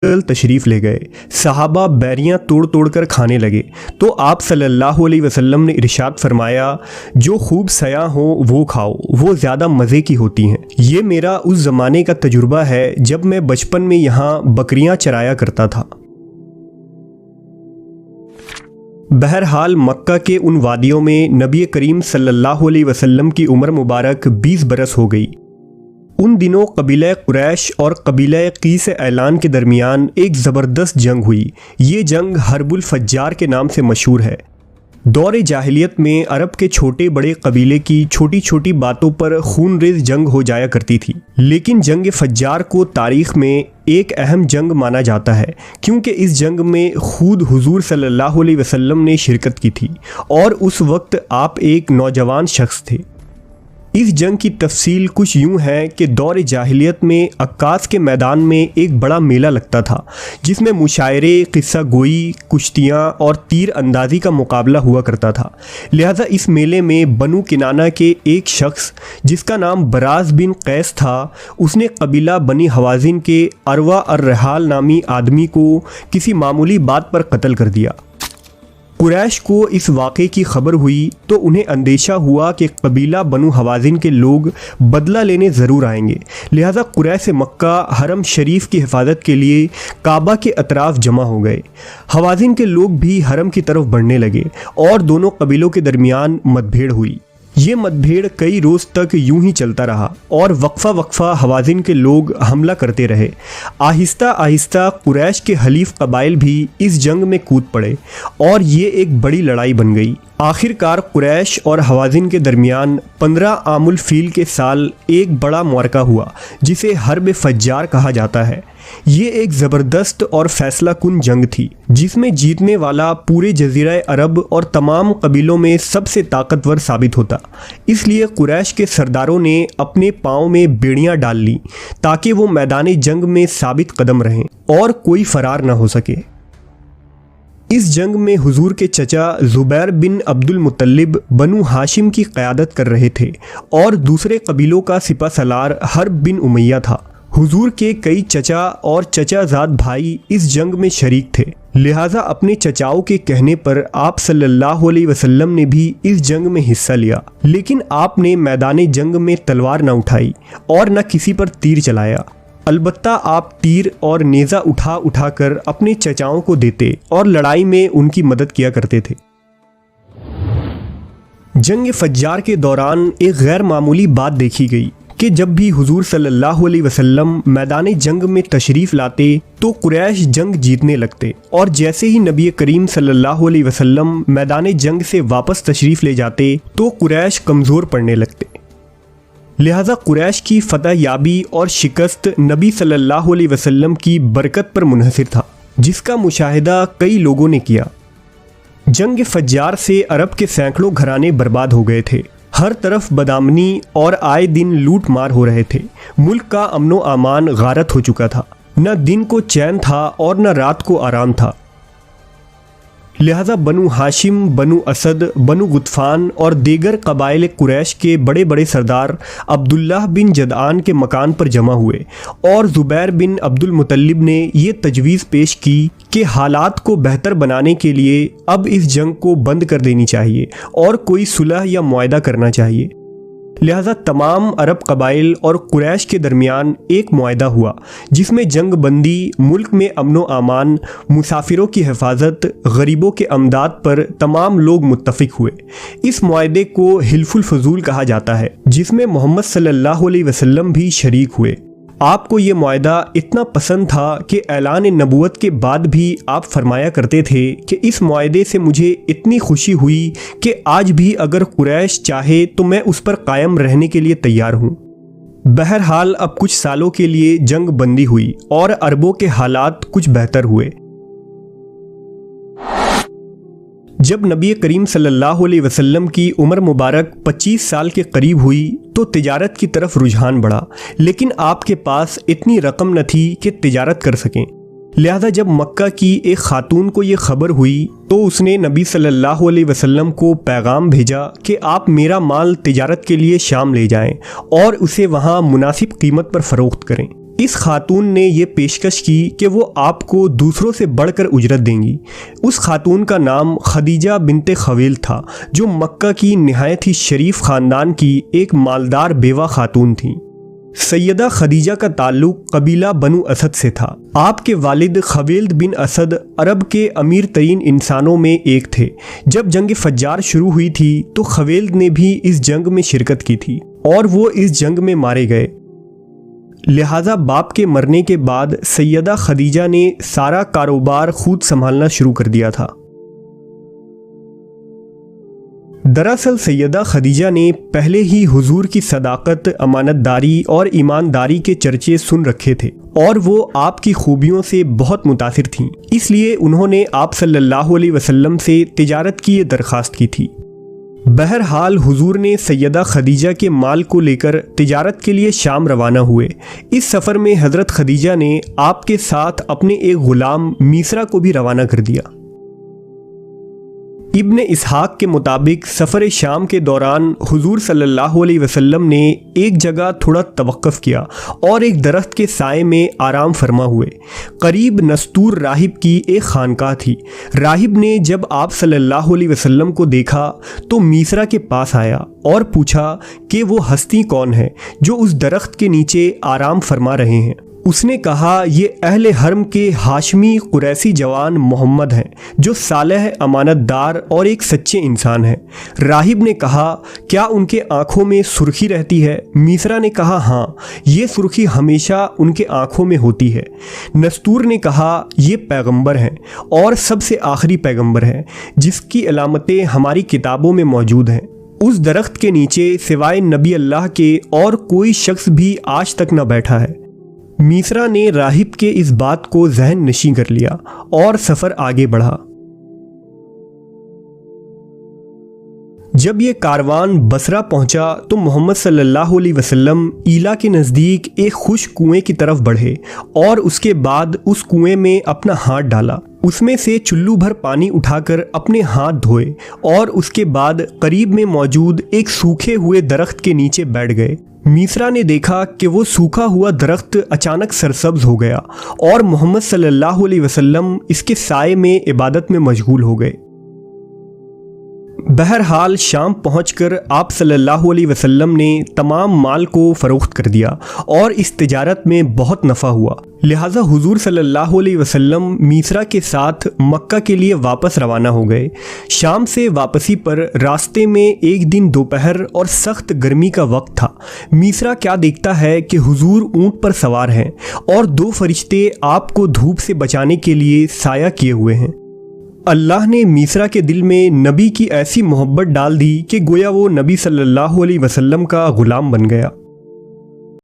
تشریف لے گئے۔ صحابہ بیریاں توڑ توڑ کر کھانے لگے تو آپ صلی اللہ علیہ وسلم نے ارشاد فرمایا، جو خوب سیاہ ہوں وہ کھاؤ، وہ زیادہ مزے کی ہوتی ہیں۔ یہ میرا اس زمانے کا تجربہ ہے جب میں بچپن میں یہاں بکریاں چرایا کرتا تھا۔ بہرحال مکہ کے ان وادیوں میں نبی کریم صلی اللہ علیہ وسلم کی عمر مبارک 20 برس ہو گئی۔ ان دنوں قبیلہ قریش اور قبیلہ قیس اعلان کے درمیان ایک زبردست جنگ ہوئی۔ یہ جنگ حرب الفجار کے نام سے مشہور ہے۔ دور جاہلیت میں عرب کے چھوٹے بڑے قبیلے کی چھوٹی چھوٹی باتوں پر خون ریز جنگ ہو جایا کرتی تھی، لیکن جنگ فجار کو تاریخ میں ایک اہم جنگ مانا جاتا ہے، کیونکہ اس جنگ میں خود حضور صلی اللہ علیہ وسلم نے شرکت کی تھی اور اس وقت آپ ایک نوجوان شخص تھے۔ اس جنگ کی تفصیل کچھ یوں ہے کہ دور جاہلیت میں عکاظ کے میدان میں ایک بڑا میلہ لگتا تھا، جس میں مشاعرے، قصہ گوئی، کشتیاں اور تیر اندازی کا مقابلہ ہوا کرتا تھا۔ لہذا اس میلے میں بنو کنانہ کے ایک شخص جس کا نام براز بن قیس تھا، اس نے قبیلہ بنی حوازن کے اروا الرحال نامی آدمی کو کسی معمولی بات پر قتل کر دیا۔ قریش کو اس واقعے کی خبر ہوئی تو انہیں اندیشہ ہوا کہ قبیلہ بنو حوازن کے لوگ بدلہ لینے ضرور آئیں گے، لہذا قریش مکہ حرم شریف کی حفاظت کے لیے کعبہ کے اطراف جمع ہو گئے۔ حوازن کے لوگ بھی حرم کی طرف بڑھنے لگے اور دونوں قبیلوں کے درمیان مت بھیڑ ہوئی۔ یہ مت بھیڑ کئی روز تک یوں ہی چلتا رہا اور وقفہ وقفہ حوازن کے لوگ حملہ کرتے رہے۔ آہستہ آہستہ قریش کے حلیف قبائل بھی اس جنگ میں کود پڑے اور یہ ایک بڑی لڑائی بن گئی۔ آخر کار قریش اور حوازن کے درمیان 15 عام الفیل کے سال ایک بڑا معرکہ ہوا جسے حرب فجار کہا جاتا ہے۔ یہ ایک زبردست اور فیصلہ کن جنگ تھی جس میں جیتنے والا پورے جزیرہ عرب اور تمام قبیلوں میں سب سے طاقتور ثابت ہوتا۔ اس لیے قریش کے سرداروں نے اپنے پاؤں میں بیڑیاں ڈال لیں تاکہ وہ میدان جنگ میں ثابت قدم رہیں اور کوئی فرار نہ ہو سکے۔ اس جنگ میں حضور کے چچا زبیر بن عبد المطلب بنو ہاشم کی قیادت کر رہے تھے اور دوسرے قبیلوں کا سپہ سالار حرب بن امیہ تھا۔ حضور کے کئی چچا اور چچا زاد بھائی اس جنگ میں شریک تھے، لہٰذا اپنے چچاؤں کے کہنے پر آپ صلی اللہ علیہ وسلم نے بھی اس جنگ میں حصہ لیا، لیکن آپ نے میدان جنگ میں تلوار نہ اٹھائی اور نہ کسی پر تیر چلایا۔ البتہ آپ تیر اور نیزہ اٹھا اٹھا کر اپنے چچاؤں کو دیتے اور لڑائی میں ان کی مدد کیا کرتے تھے۔ جنگ فجار کے دوران ایک غیر معمولی بات دیکھی گئی کہ جب بھی حضور صلی اللہ علیہ وسلم میدان جنگ میں تشریف لاتے تو قریش جنگ جیتنے لگتے، اور جیسے ہی نبی کریم صلی اللہ علیہ وسلم میدان جنگ سے واپس تشریف لے جاتے تو قریش کمزور پڑنے لگتے۔ لہذا قریش کی فتح یابی اور شکست نبی صلی اللہ علیہ وسلم کی برکت پر منحصر تھا، جس کا مشاہدہ کئی لوگوں نے کیا۔ جنگ فجار سے عرب کے سینکڑوں گھرانے برباد ہو گئے تھے، ہر طرف بدامنی اور آئے دن لوٹ مار ہو رہے تھے۔ ملک کا امن و امان غارت ہو چکا تھا، نہ دن کو چین تھا اور نہ رات کو آرام تھا۔ لہذا بنو ہاشم، بنو اسد، بنو غطفان اور دیگر قبائل قریش کے بڑے بڑے سردار عبداللہ بن جدعان کے مکان پر جمع ہوئے اور زبیر بن عبد المطلب نے یہ تجویز پیش کی کہ حالات کو بہتر بنانے کے لیے اب اس جنگ کو بند کر دینی چاہیے اور کوئی صلح یا معاہدہ کرنا چاہیے۔ لہذا تمام عرب قبائل اور قریش کے درمیان ایک معاہدہ ہوا جس میں جنگ بندی، ملک میں امن و امان، مسافروں کی حفاظت، غریبوں کے امداد پر تمام لوگ متفق ہوئے۔ اس معاہدے کو حلف الفضول کہا جاتا ہے، جس میں محمد صلی اللہ علیہ وسلم بھی شریک ہوئے۔ آپ کو یہ معاہدہ اتنا پسند تھا کہ اعلان نبوت کے بعد بھی آپ فرمایا کرتے تھے کہ اس معاہدے سے مجھے اتنی خوشی ہوئی کہ آج بھی اگر قریش چاہے تو میں اس پر قائم رہنے کے لیے تیار ہوں۔ بہرحال اب کچھ سالوں کے لیے جنگ بندی ہوئی اور عربوں کے حالات کچھ بہتر ہوئے۔ جب نبی کریم صلی اللہ علیہ وسلم کی عمر مبارک 25 سال کے قریب ہوئی تو تجارت کی طرف رجحان بڑھا، لیکن آپ کے پاس اتنی رقم نہ تھی کہ تجارت کر سکیں۔ لہذا جب مکہ کی ایک خاتون کو یہ خبر ہوئی تو اس نے نبی صلی اللہ علیہ وسلم کو پیغام بھیجا کہ آپ میرا مال تجارت کے لیے شام لے جائیں اور اسے وہاں مناسب قیمت پر فروخت کریں۔ اس خاتون نے یہ پیشکش کی کہ وہ آپ کو دوسروں سے بڑھ کر اجرت دیں گی۔ اس خاتون کا نام خدیجہ بنت خویلد تھا، جو مکہ کی نہایت ہی شریف خاندان کی ایک مالدار بیوہ خاتون تھیں۔ سیدہ خدیجہ کا تعلق قبیلہ بنو اسد سے تھا۔ آپ کے والد خویلد بن اسد عرب کے امیر ترین انسانوں میں ایک تھے۔ جب جنگ فجار شروع ہوئی تھی تو خویلد نے بھی اس جنگ میں شرکت کی تھی اور وہ اس جنگ میں مارے گئے۔ لہٰذا باپ کے مرنے کے بعد سیدہ خدیجہ نے سارا کاروبار خود سنبھالنا شروع کر دیا تھا۔ دراصل سیدہ خدیجہ نے پہلے ہی حضور کی صداقت، امانت داری اور ایمانداری کے چرچے سن رکھے تھے اور وہ آپ کی خوبیوں سے بہت متاثر تھیں، اس لیے انہوں نے آپ صلی اللہ علیہ وسلم سے تجارت کی یہ درخواست کی تھی۔ بہرحال حضور نے سیدہ خدیجہ کے مال کو لے کر تجارت کے لیے شام روانہ ہوئے۔ اس سفر میں حضرت خدیجہ نے آپ کے ساتھ اپنے ایک غلام میسرہ کو بھی روانہ کر دیا۔ ابن اسحاق کے مطابق سفر شام کے دوران حضور صلی اللہ علیہ وسلم نے ایک جگہ تھوڑا توقف کیا اور ایک درخت کے سائے میں آرام فرما ہوئے۔ قریب نستور راہب کی ایک خانقاہ تھی۔ راہب نے جب آپ صلی اللہ علیہ وسلم کو دیکھا تو میسرہ کے پاس آیا اور پوچھا کہ وہ ہستی کون ہے جو اس درخت کے نیچے آرام فرما رہے ہیں۔ اس نے کہا یہ اہل حرم کے ہاشمی قریشی جوان محمد ہیں جو صالح، امانت دار اور ایک سچے انسان ہیں۔ راہب نے کہا کیا ان کے آنکھوں میں سرخی رہتی ہے؟ میسرہ نے کہا ہاں، یہ سرخی ہمیشہ ان کے آنکھوں میں ہوتی ہے۔ نستور نے کہا یہ پیغمبر ہیں اور سب سے آخری پیغمبر ہیں جس کی علامتیں ہماری کتابوں میں موجود ہیں۔ اس درخت کے نیچے سوائے نبی اللہ کے اور کوئی شخص بھی آج تک نہ بیٹھا ہے۔ میسرہ نے راہب کے اس بات کو ذہن نشین کر لیا اور سفر آگے بڑھا۔ جب یہ کاروان بصرہ پہنچا تو محمد صلی اللہ علیہ وسلم ایلا کے نزدیک ایک خشک کنویں کی طرف بڑھے اور اس کے بعد اس کنویں میں اپنا ہاتھ ڈالا۔ اس میں سے چلو بھر پانی اٹھا کر اپنے ہاتھ دھوئے اور اس کے بعد قریب میں موجود ایک سوکھے ہوئے درخت کے نیچے بیٹھ گئے۔ میسرہ نے دیکھا کہ وہ سوکھا ہوا درخت اچانک سرسبز ہو گیا اور محمد صلی اللہ علیہ وسلم اس کے سائے میں عبادت میں مشغول ہو گئے۔ بہرحال شام پہنچ کر آپ صلی اللہ علیہ وسلم نے تمام مال کو فروخت کر دیا اور اس تجارت میں بہت نفع ہوا۔ لہٰذا حضور صلی اللہ علیہ وسلم میسرہ کے ساتھ مکہ کے لیے واپس روانہ ہو گئے۔ شام سے واپسی پر راستے میں ایک دن دوپہر اور سخت گرمی کا وقت تھا۔ میسرہ کیا دیکھتا ہے کہ حضور اونٹ پر سوار ہیں اور دو فرشتے آپ کو دھوپ سے بچانے کے لیے سایہ کیے ہوئے ہیں۔ اللہ نے میسرہ کے دل میں نبی کی ایسی محبت ڈال دی کہ گویا وہ نبی صلی اللہ علیہ وسلم کا غلام بن گیا۔